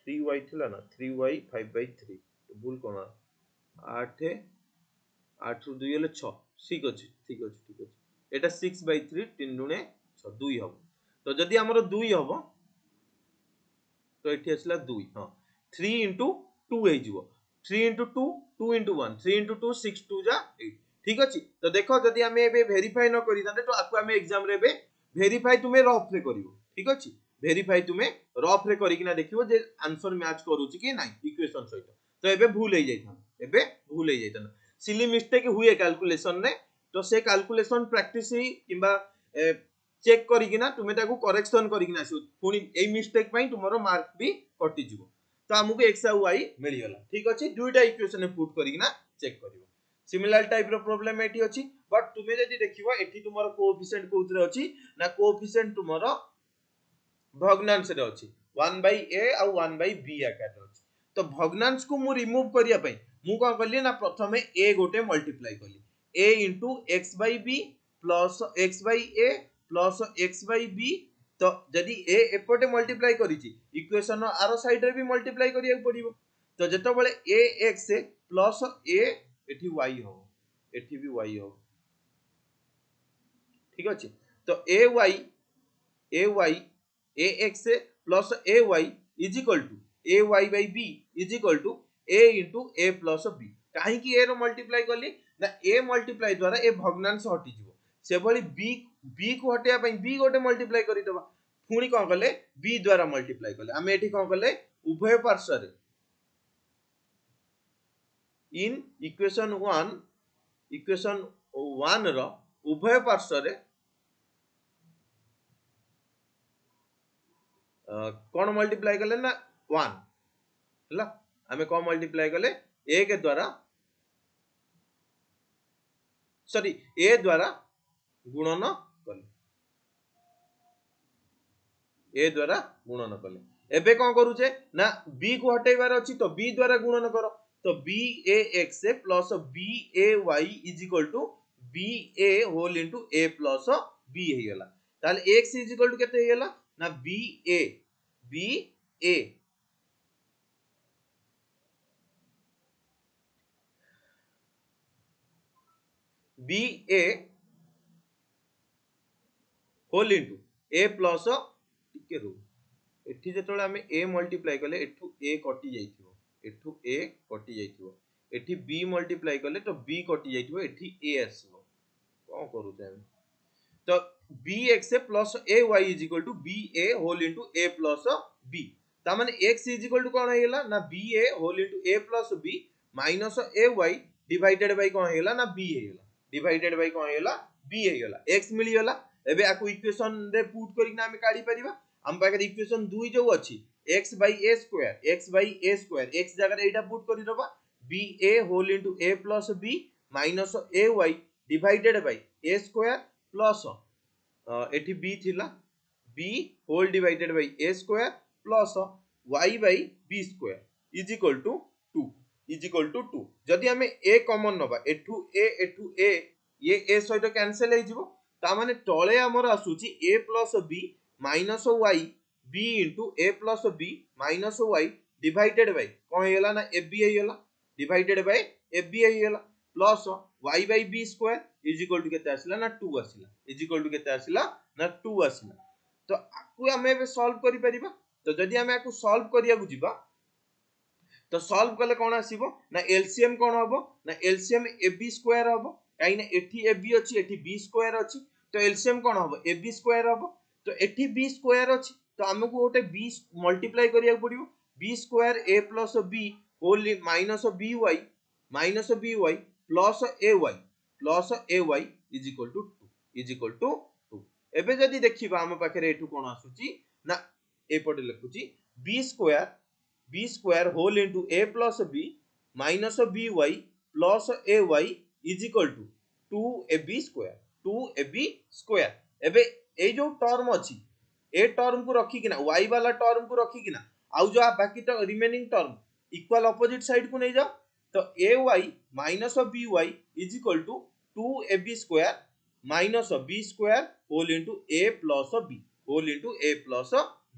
S1: 3y थिला ना 3y 5/3 तो भूल कोना 8 8 रु 2 हेले 6 ठीक अछि एटा 6/3 3 दुने 6 2 हबो तो जदी हमर 2 हबो तो एठी आसला 2 हां 3 * 2 हे जिवो 3 * 2 2 * 1 3 * 2 6 2 जा 8 ठीक अछि तो देखो जदी हमें एबे वेरीफाई न करि दाते तो आकु हमें एग्जाम रे एबे वेरीफाई तुमे रफ रे करिवो ठीक अछि वेरीफाई तुमे रफ रे करिकिना देखिवो जे आंसर मैच करूची कि नाही इक्वेशन सहित तो एबे भूल हे जाइथन सिली मिस्टेक हुए कैलकुलेशन रे तो से कैलकुलेशन प्रैक्टिस ही किबा चेक करिकिना तुमे ताकू करेक्शन करिकिना आसु पुनी ए मिस्टेक पई तुमरो मार्क भी कटि जिवो तो हमकु x आ y मिली गला ठीक अछि दुईटा इक्वेशन पुट करिकिना चेक करिवो सिमिलर टाइप रो प्रॉब्लम एठी अछि बट तुमे जदी देखिवो एठी तुमरो कोएफिशिएंट कोथरे अछि ना कोएफिशिएंट तुमरो भग्नांश रे अछि 1 by a और 1 by b आकार अछि तो भग्नांश को मु रिमूव करिया पई मु कोन करली ना प्रथमे a गोटे मल्टीप्लाई करली a into x by b plus x by a plus x by b तो जदि a एपटे मल्टीप्लाई करिछि इक्वेशन आरो साइड रे भी मल्टीप्लाई करिया पड़िबो तो जेतो बळे ax plus a एठी y हो एठी भी y हो ठीक अछि तो ay ax plus ay is equal to ay by b is equal to a into a plus b काहे कि a रो मल्टीप्लाई करली ना a मल्टीप्लाई द्वारा a भग्नांश हटि जिवो से भली b को हटिया पई b गोटे मल्टीप्लाई करि दबा पुणी कोन कले b द्वारा मल्टीप्लाई कले हम एठी कोन कले उभय पार्श्व रे इन इक्वेशन 1 रो उभय पार्श्व रे कौन मल्टीप्लाई कले ना 1 हला हमें कौन मल्टीप्लाई कले a के द्वारा सॉरी a द्वारा गुणन कले a द्वारा गुणन कले एबे कौन करूचे ना b को हटेबार अछि तो b द्वारा गुणन करो तो bax plus bay is equal to ba whole into a plus b हे गेला ताले x is equal to केते हे गेला ना ba ba whole into a plus टिके रो एठी जेतोले हमें a मल्टीप्लाई कले एठू a कटि जाइथिबो एठू a कटि जाइथिबो एठी b मल्टीप्लाई कले तो b कटि जाइथिबो एठी a आसीबो कोन करू जे तो bx plus ay is equal to ba whole into a plus b ता माने x is equal to कोन हेला ना ba whole into a plus b minus ay divided by कोन हेला ना b हेला डिवाइडेड बाय कोन हेला b हेला x मिली गेला एबे आकु इक्वेशन रे पुट करी ना हम काढी परिबा हम पाखे इक्वेशन 2 जो अछि x by a square x जगह एटा पुट करी दबा ba whole into a plus b minus ay divided by a square plus एठी b थिला b whole divided by a square plus y by b square is equal to 2 जदि हमें a कॉमन नबा एठू a ये a सहित कैंसिल हे जिवो ता माने तळे हमर आसुची a plus b minus y b into a plus b minus y divided by कोन हेला ना ab हे गेला divided by ab हे गेला plus y by b square is equal to केते आसिला ना 2 आसिला is equal to केते आसिला ना 2 आसिला तो आकु हमें बे सॉल्व करि परिबा तो जदि हमें आकु सॉल्व करिया बुझिबा तो सॉल्व कले कोन आसीबो ना एलसीएम कोन हबो ना एलसीएम ab स्क्वायर हबो काई ना एठी ab अछि एठी b स्क्वायर अछि तो एलसीएम कोन हबो ab स्क्वायर हबो तो एठी b स्क्वायर अछि तो हमकु गोटे b मल्टीप्लाई करिया पड़िबो b square a plus b whole minus by plus ay is equal to 2 एबे जदी देखिबा हम पाखरे एठू कोन आसुची ना एपटे लिखुची b square whole into a plus b minus by plus ay is equal to 2ab square एबे ए जो टर्म अछि ए टर्म को रखी किना y वाला टर्म को रखी किना आउ जो बाकी तो remaining term equal opposite side को नहीं जाओ तो ay minus by is equal to 2ab square minus b square whole into a plus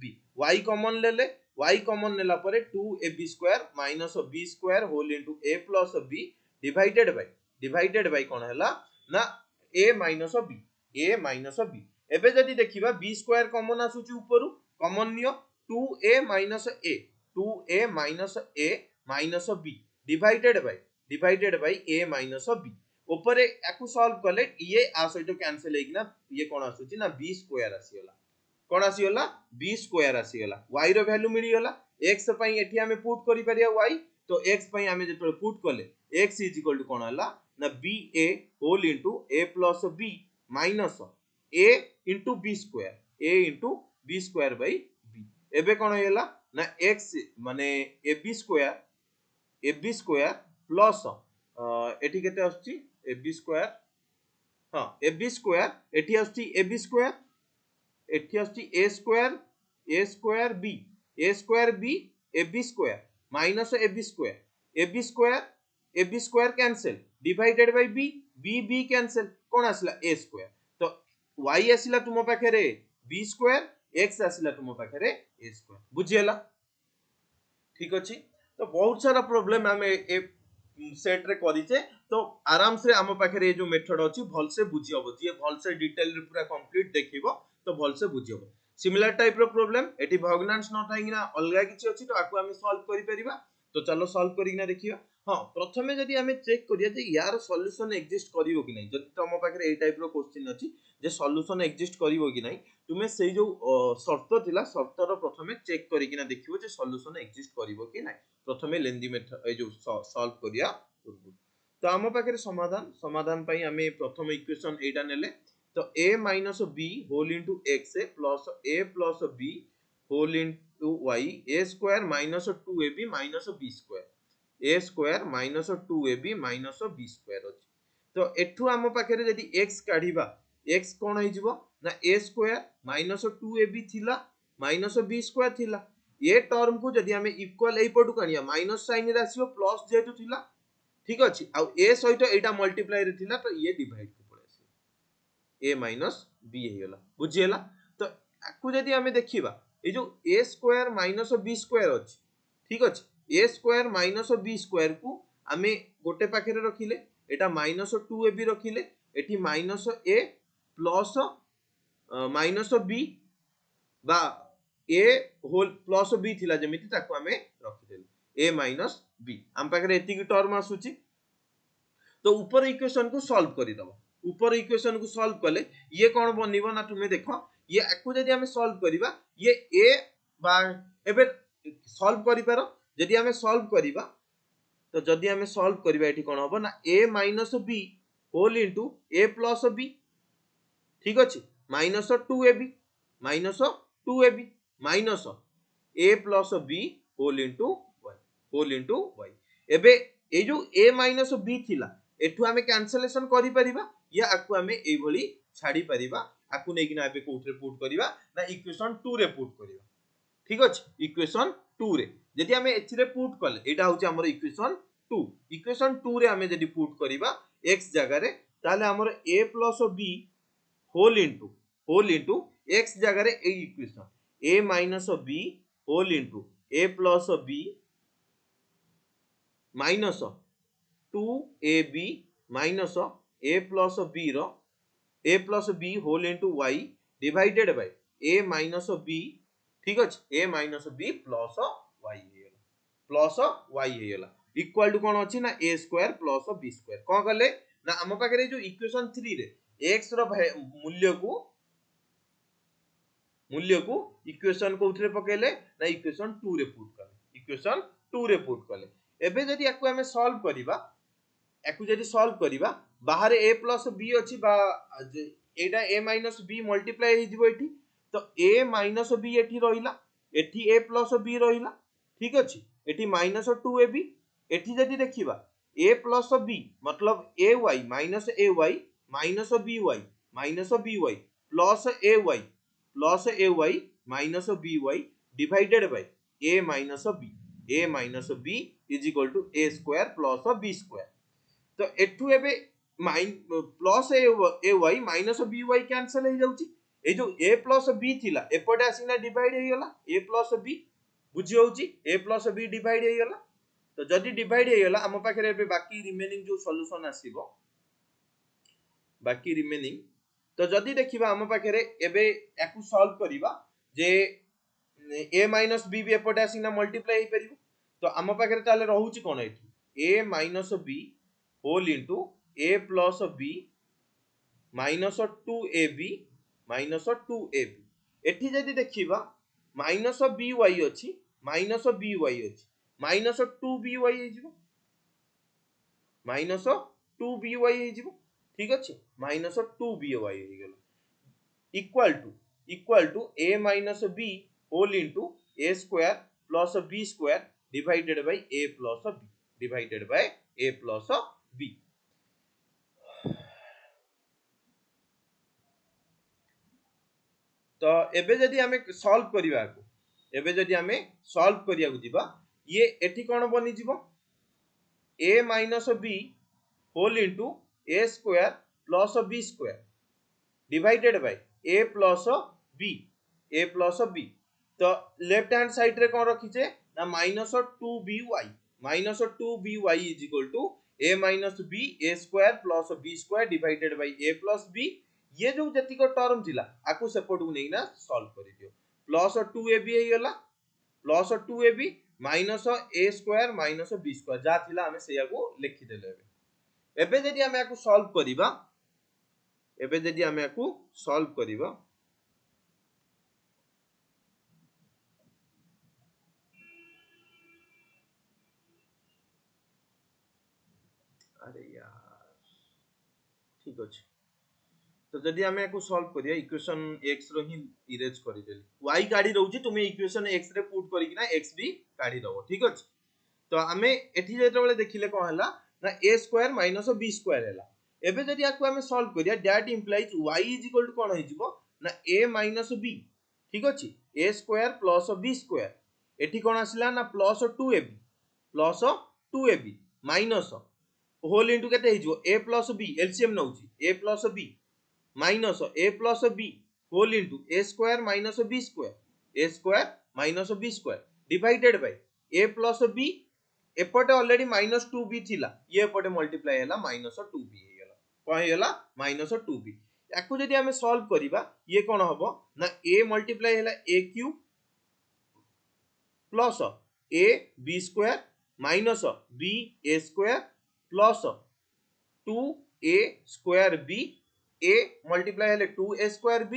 S1: b y common ले ले y कॉमन नेला परे 2ab square minus b square whole into a plus b divided by कोन हला ना a minus b एबे जदी देखिबा b square कॉमन आसुची ऊपरु कॉमन नियो 2a minus a minus b divided by a minus b ऊपरे याकु सॉल्व करले ये आ सहित कैंसिल हेकिना ये कोन आसुची ना b square आसीगला कोन आसीगला b square आसीगला y रो वैल्यू मिली गला x पई एठी हमें पुट करि परिया y तो x पई हमें जेतो पुट करले x इज इक्वल टू कोन हला ना ba whole into a plus b minus a into b square by b एबे कोन हेला ना x माने ab square plus एठी केते आछी ab square हां ab square एठी आछी ab square एठी आछी a square b a square b a b square minus a b square a b square cancel divided by b b b cancel कौन आसला ए स्क्वायर तो y आसला तुम पाखे बी स्क्वायर x आसला तुम पाखे ए स्क्वायर बुझीला ठीक अच्छी तो बहुत सारा प्रोब्लेम आम ए सेट रे करिचे तो आराम से आम पाखे ये जो मेथड अच्छी भल से बुझी हम जी भल से डिटेल रे पूरा कंप्लीट देखिबो तो भल से बुझी हम सिमिलर टाइप रो प्रॉब्लम एटी भग्नांश न थाइना अलगा किछि अछि तो आकु आमे सॉल्व करि परिबा तो चलो सॉल्व करिना देखियो हां प्रथमे जदी आमे चेक करिया जे यार सॉल्यूशन एग्जिस्ट करिवो कि नै जदी तम पाखरे ए टाइप रो क्वेश्चन अछि जे सॉल्यूशन एग्जिस्ट करिवो कि नै तुमे सेई जो शर्त थिला शर्त रो प्रथमे चेक करिकिना देखिबो जे सॉल्यूशन एग्जिस्ट करिवो कि नै प्रथमे लेंदी मेथड ए जो सॉल्व करिया तो आम पाखरे समाधान समाधान पई आमे प्रथम इक्वेशन एटा नेले तो a minus b whole into x plus a plus b whole into y a square minus 2ab minus b square a square minus 2ab minus b square अछि तो एठु आम पाखरे जदी x काढिबा x कोन होई जिवो ना a square minus 2ab थिला minus b square थिला ए टर्म को जदी हमें इक्वल एई पटु कानिया माइनस साइन रे आसीबो प्लस जेतु थिला ठीक अछि आ a सहित एटा मल्टीप्लाई रे थिला तो ये डिवाइड ए माइनस बी हेला बुझिएला तो आकु जदी हमें देखिबा ए जो ए स्क्वायर माइनस बी स्क्वायर अछि ठीक अछि ए स्क्वायर माइनस बी स्क्वायर को हमें गोटे पाखरे रखिले एटा माइनस 2ab रखिले एठी माइनस ए प्लस माइनस बी बा ए होल प्लस बी थिला जेमिति ताकू हमें रखिदेले ए माइनस बी हम पाखरे एति की टर्म आसुची तो ऊपर इक्वेशन को सॉल्व करि दबो ऊपर इक्वेशन को सॉल्व कले ये कौन बनिबो ना तुमे देखो ये आकु जदी हमें सॉल्व करिबा ये ए बा एबे सॉल्व करि पारो जदी हमें सॉल्व करिबा तो जदी हमें सॉल्व करिबा एठी कोन होबो ना a - b whole into a + b ठीक अछि -2ab -2ab minus a + b whole into y एबे ए जो a - b थिला एठु हमें कैंसलेशन करि परिबा या आकु हमें एई भली छाडी परिबा आकु नै किना एबे कोठरे पुट करिबा ना इक्वेशन 2 रे पुट करिबा ठीक अछि इक्वेशन 2 रे जदी हमें एथि रे पुट कले एटा होची हमर इक्वेशन 2 रे हमें जदी पुट करिबा x जगह रे ताले हमर a + b whole into x जगह रे ए equation a - b whole into a + b minus 2ab minus a plus b रो a plus b whole into y divided by a minus b ठीक अछि a minus b plus y हेला इक्वल टू कोन अछि ना a square plus b square कोन करले ना हम पाखरे जो इक्वेशन 3 रे x रो मूल्य को इक्वेशन को उठरे पकेले ना इक्वेशन 2 रे पुट कले एबे जदी आकु हमें सॉल्व करिबा एकु जदी सॉल्व करिबा बाहर a plus b अछि बा एटा a minus b मल्टीप्लाई हे जिवो एठी तो a minus b एठी रहिला एठी a plus b रहिला ठीक अछि एठी -2ab एठी जदी देखिबा a plus b मतलब ay minus ay minus by plus ay minus by divided by a minus b is equal to a square plus b square तो एठु एबे plus a y minus b y cancel हो जाउची ए जो a प्लस b थिला एपटे आसीना डिवाइड हे गेला a प्लस b बुझी होउची a प्लस b डिवाइड हे गेला तो जदी डिवाइड हे गेला हम पाखरे एबे बाकी रिमेनिंग जो सॉल्यूशन आसीबो बाकी रिमेनिंग तो जदी देखिबा हम पाखरे एबे एकु सॉल्व करिबा जे a माइनस b भी एपटे आसीना मल्टीप्लाई हे परिबो तो हम पाखरे ताले रहउची कोन एठी a minus b whole into a plus b minus 2ab minus 2ab एठी जदी देखिबा minus by अछि minus by अछि minus 2by हे जिवो minus 2by हे जिवो ठीक अछि minus 2by हे गेलो equal to a minus b whole into a square plus b square divided by a plus b तो एबे जदी हमें सॉल्व करिबा को एबे जदि आमे सॉल्व करिया को दिबा ये एठी कोन बनि जिवो a minus b whole into a square plus b square divided by a plus b तो लेफ्ट हैंड साइड रे कोन रखिचे ना minus 2by minus 2by is equal to a minus b a square plus b square divided by a plus b ये जो जति को टर्म थिला आकु सेपट को नै ना सॉल्व करि दियो प्लस 2ab हे गेला plus 2ab minus a square minus b square जा थिला हमें सेया को लिखि देले एबे जदि हमें आकु सॉल्व करिबा एबे जदि हमें आकु सॉल्व करिबा अरे यार ठीक अछि तो जदि हमें आकु सॉल्व करिया इक्वेशन x रो ही इरेज करि देली y काढी रहउची तुमे इक्वेशन x रे पुट करि कि ना x भी काढी दबो ठीक अछि तो हमें एठी जेते बेले देखिले कोन हला ना a square minus b square हला एबे जदि आकु हमें सॉल्व करिया that implies y is equal to कोन होई जिवो ना a माइनस b ठीक अछि a square plus b square एठी कोन आसिला ना plus 2ab minus whole into केते हे जिवो a प्लस b एलसीएम नउची a plus b minus a plus b whole into a square minus b square divided by a plus b एपटे ऑलरेडी माइनस 2b थिला ये एपटे मल्टीप्लाई हैला माइनस 2b हे गेला कोन हे गेला माइनस 2b याकू जदि हमें सॉल्व करिबा ये कोन हबो ना a मल्टीप्लाई हैला a cube plus a b square minus b a square plus 2a square b a multiply हेले 2a square b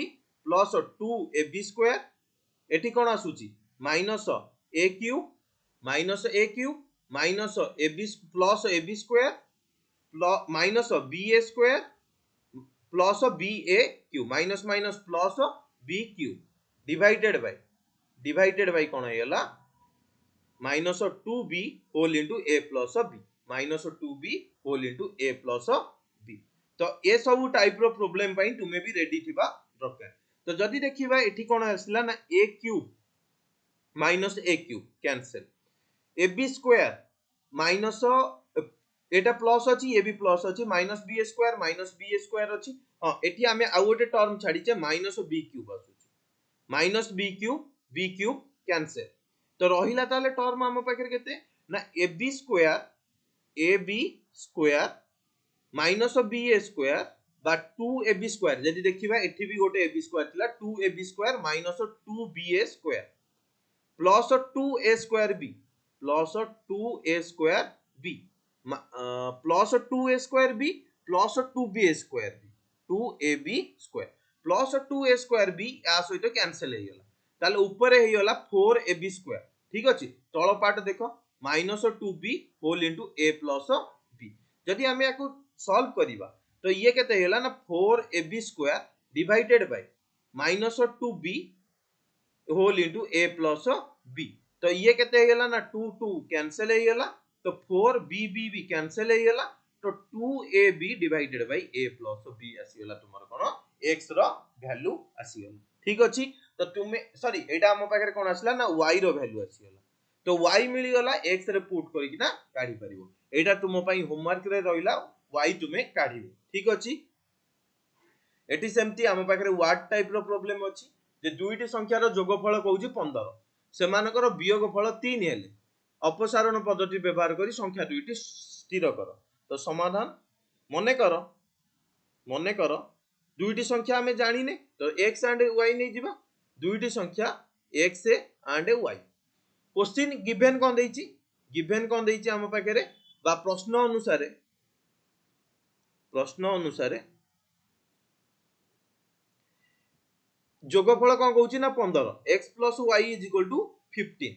S1: plus 2ab square एठी कोन आसुची minus a cube minus ab plus ab square minus ba square plus ba cube minus minus plus b cube divided by कोन हेला minus 2b whole into a plus b minus 2b whole into a plus b तो ए सब टाइप रो प्रॉब्लम पई तुमे भी रेडी थिबा दरकार तो जदी देखिबा एठी कोन आसला ना a cube minus a cube cancel ab square minus Etah plus अछि ए भी प्लस अछि माइनस b स्क्वायर अछि हां एठी हमें आ गोटे टर्म छाडी छे माइनस b क्यूब आसुची माइनस b क्यूब कैंसिल तो रहिला ताले टर्म हम पाखर केते ना ab square minus ba square बा 2ab स्क्वायर जदी देखिबा एठी भी गोटे ab स्क्वायर थिला 2ab square minus 2ba square plus 2a square b plus 2a square b plus 2a square b plus 2b square b 2ab square plus 2a square b या सहित कैंसिल हे गेला ताले ऊपर हे गेला 4ab स्क्वायर ठीक अछि तळ पार्ट देखो minus 2b whole into a plus b जदी हम याकू सॉल्व करिबा तो ये केते हेला ना 4ab square divided by minus 2b whole into a plus b तो ये केते हेला ना 2 2 कैंसिल हे गेला तो 4b भी कैंसिल हे गेला तो 2ab divided by a plus b आसी गेला तुमर कोन x रो वैल्यू आसी गेला ठीक अछि तो तुमे सॉरी एटा हम पाखरे कोन आसला ना y रो वैल्यू आसी गेला तो y मिली गेला x रे पुट करि कि ना काढी परिबो एटा तुम पई होमवर्क रे रहिला y तुमे काढिबो ठीक अछि एटी सेमती हम पाखरे व्हाट टाइप रो प्रॉब्लम अछि जे दुईटी संख्या रो जोगफल कहूची 15 सेमानकर वियोगफल 3 हेले अपसारण पद्धति व्यवहार करी संख्या दुईटी स्थिर कर तो समाधान मने कर दुईटी संख्या हमें जानिने तो x एंड y नै जिबा दुईटी संख्या x and y question given कोन देइची हम पाखरे बा प्रश्न अनुसार जोगफल कोन कहूची ना 15 x plus y is equal to 15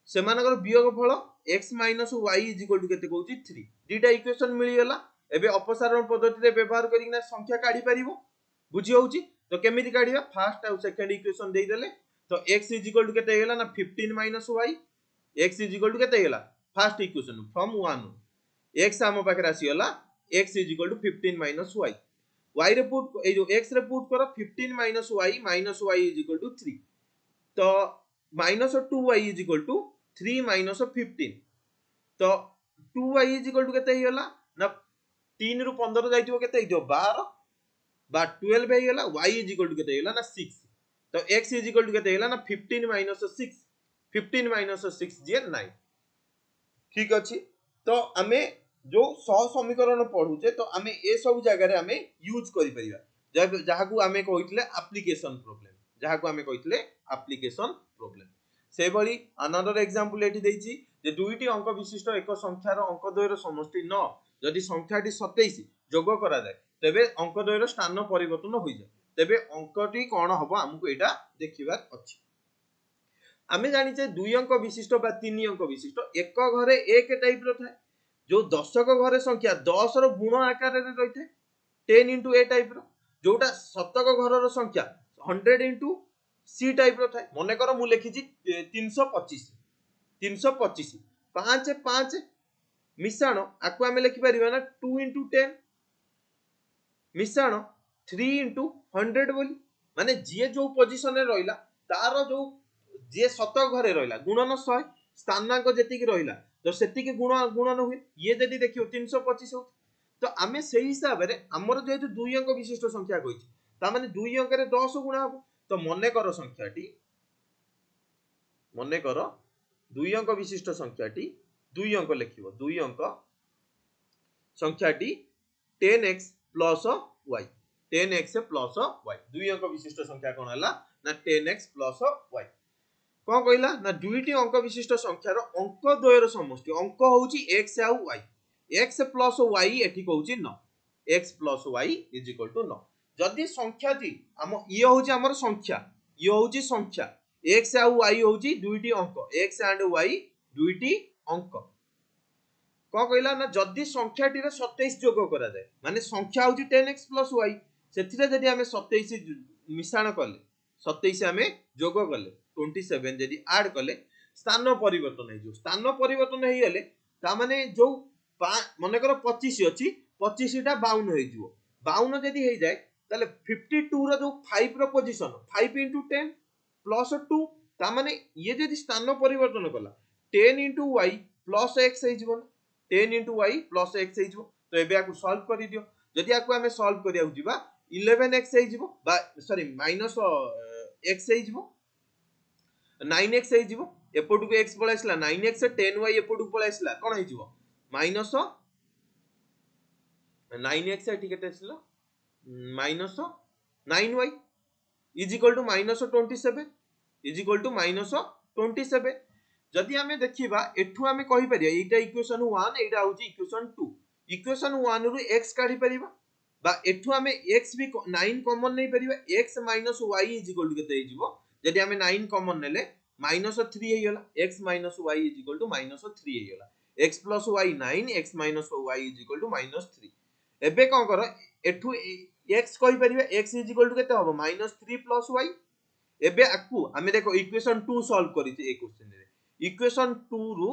S1: सेमानकर वियोगफल x minus y is equal to केते कहूची 3 दीटा इक्वेशन मिली गेला एबे अपसारण पद्धति रे व्यवहार करी ना संख्या काढी परिबो बुझी होउची तो केमिति काढिबा फर्स्ट और सेकंड इक्वेशन देइ देले तो x is equal to केते गेला ना 15 minus y x is equal to केते गेला फर्स्ट इक्वेशन फ्रॉम 1 x हम पाखरे आसी गेला x is equal to 15 minus y y रे पुट ए जो x रे पुट करो 15 minus y is equal to 3 तो minus 2y is equal to 3 minus 15 तो 2y इज इक्वल टू केते हियला ना 3 रु 15 जाइतिबो केते हियो 12 बा 12 हियला y इज इक्वल टू केते हियला ना 6 तो x इज इक्वल टू केते हियला ना 15 माइनस 6 15 माइनस 6 जे 9 ठीक अछि तो आमे जो सह समीकरण पढुचे तो आमे ए सब जगह रे आमे यूज करि परिबा जहा को आमे कहितले एप्लीकेशन प्रॉब्लम जहा को आमे कहितले एप्लीकेशन प्रॉब्लम से भली अनदर एग्जांपल एठी देछि जे दुईटी अंक विशिष्ट एक संख्यार अंक द्वयर समष्टि 9 यदि संख्याटी 27 जोग करा जाय तबे अंक द्वयर स्थान परिवर्तन होई जाय तबे अंकटी कोन हबो हमकु एटा देखिबार अछि आमे जानि जे दुई अंक विशिष्ट बा तीन अंक विशिष्ट एक घरे एक टाइप रो थाए जो दशक घरे संख्या 10 रो गुण आकार रे रहिथे 10 into a टाइप रो जोटा शतक घर रो संख्या 100 into c टाइप रो थाए मने करो मु लिखि छि 325 325 5 5 मिसाण आकु आमे लिखि परिबा ना 2 into 10 मिसाण 3 into 100 बोली माने जे जो पोजीशन रे रहिला तार जो जे शतक घरे रहिला गुणन 100 स्थानांक जेतिकी रहिला तो सेतिकी गुणन हुए ये जदी देखियो 325 हो तो आमे सेही हिसाब रे हमर जेतु दुई अंक विशिष्ट संख्या कहिछि ता माने दुई अंक रे 10 गुणा हबो तो मने करो संख्याटी मने करो दुई अंक विशिष्ट संख्याटी दुई अंक लिखिबो दुई अंक संख्याटी 10x plus y 10x plus y दुई अंक विशिष्ट संख्या कोन हला ना 10x plus y कोन कहला ना दुईटी अंक विशिष्ट संख्यार अंक द्वयर समष्टि अंक होउची x आ y x plus y एठी कहउची 9 x plus y is equal to 9 जदि संख्याटी हम ये होउची हमर संख्या ये होउची संख्या x आ y होउची दुईटी अंक x and y दुईटी अंक कोन कहला ना जदि संख्याटी रे 27 जोग करा जाय माने संख्या होउची 10x plus y सेथिरे जदि हमें 27 मिश्रण करले 27 हमें जोग करले 27 जदि ऐड करले स्थान परिवर्तन हे जो स्थान परिवर्तन हे गेले ता माने जो मने करो 25 अछि 25 टा 52 हे जिवो 52 जदि हे जाय ताले 52 रो जो 5 रो पोजीशन 5 into 10 plus 2 ता माने ये जदि स्थान परिवर्तन कला 10 into y plus x हे जिवो 10 into y plus x हे जिवो तो एबे आकु सॉल्व करि दियो जदि आकु हमें सॉल्व करिया जिबा 11x हे जिवो बा सॉरी माइनस x हे जिवो 9x हे जिवो एपटु को x पळाइसला 9x 10y एपटु पळाइसला कोन हे जिवो माइनस 9x एठी केते आसला minus 9y is equal to minus 27 is equal to minus 27 जदि हमें देखिबा एठु हमें कहि परिया एटा इक्वेशन 1 एटा होची इक्वेशन 2 इक्वेशन 1 रु x काढी परिबा बा एठु हमें x भी 9 कॉमन नै परिबा x minus y is equal to केते हे जिवो जदि हमें 9 कॉमन नेले माइनस 3 हे गेला x minus y is equal to minus 3 हे गेला x plus y 9 x minus y is equal to minus 3 एबे कोन करो एठु x कहि परिबा x इज इक्वल टू केते हबो माइनस 3 प्लस y एबे आकु हमें देखो इक्वेशन 2 सॉल्व करि ए क्वेश्चन रे इक्वेशन 2 रु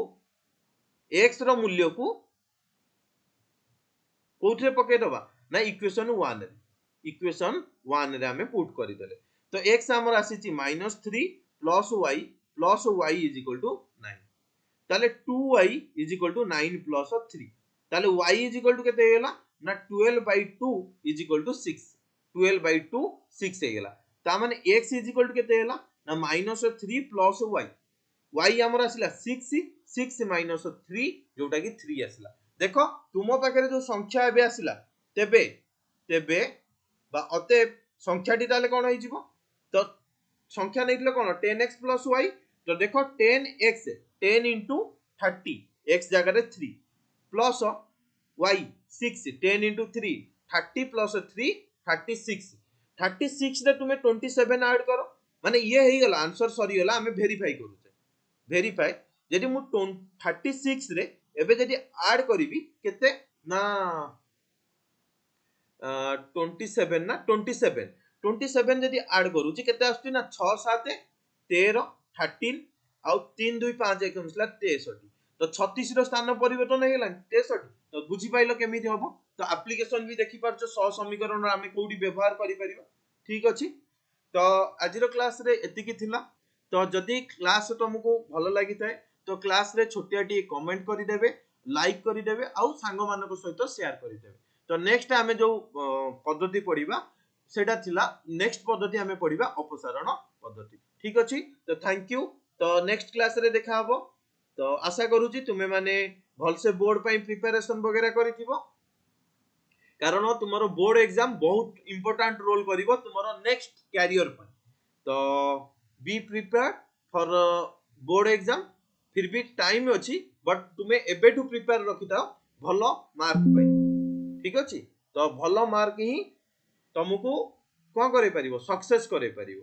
S1: x रो मूल्य को कोठे पके दबा ना इक्वेशन 1 रे इक्वेशन 1 रे हमें पुट करि देले तो x हमर आसीची -3 plus y is equal to 9 ताले 2y is equal to 9 plus 3 ताले y इज इक्वल टू केते हेला ना 12/2 इज इक्वल टू 6 12/2 6 हे गेला ता माने x इज इक्वल टू केते हेला ना -3 प्लस y y हमर आसिला 6 6 माइनस 3 जोटा कि 3 आसिला देखो तुम पाखे जो संख्या एबे आसिला तेबे तेबे बा अते संख्याटी ताले कोन होई जिवो तो संख्या नैतले कोन 10x plus y तो देखो 10x 10 into 30 x जगह रे 3 plus y 6 10 into 3 30 plus 3 36 36 रे तुमे 27 ऐड करो माने ये हेई गेला आंसर सरी गेला हमें वेरीफाई करू वेरीफाई जदि मु 36 रे एबे जदि ऐड करिवि केते ना 27 ना 27 जदि ऐड करूची केते आस्ती ना 6 7 13 13 आउ 3 2 5 1 मिसला 63 तो 36 रो स्थान परिवर्तन हे गेला 63 तो बुझी पाइलो केमिति होबो तो एप्लीकेशन भी देखि परछो सह समीकरण रा हमें कोडी व्यवहार करि परिबो ठीक अछि तो आज रो क्लास रे एतिकी थिला तो जदि क्लास तुमको भल लगी थाए तो क्लास रे छोटियाटी कमेंट करदेवे, लाइक करदेवे, आउ सांग मानक सहित शेयर करदेवे। तो नेक्स्ट आमे जो पद्धति पढ़िबा सेटा थिला नेक्स्ट पद्धति आमे पढ़िबा अपसारण पद्धति। ठीक अछि, तो थैंक यू। तो नेक्स्ट क्लास रे देखा हबो। तो आशा करूची तुमे माने भल से बोर्ड पई प्रिपरेशन वगैरह करिथिबो, कारण तुमरो बोर्ड एग्जाम बहुत इंपोर्टेंट रोल करिवो तुमरो नेक्स्ट कैरियर पर। तो be prepared for board exam. फिर भी टाइम अछि, बट तुमे एबेठू प्रिपेयर रखिथाओ भलो मार्क पाई। ठीक अछि, तो भलो मार्क ही तुमको कोन करे परिवो, सक्सेस करे परिवो।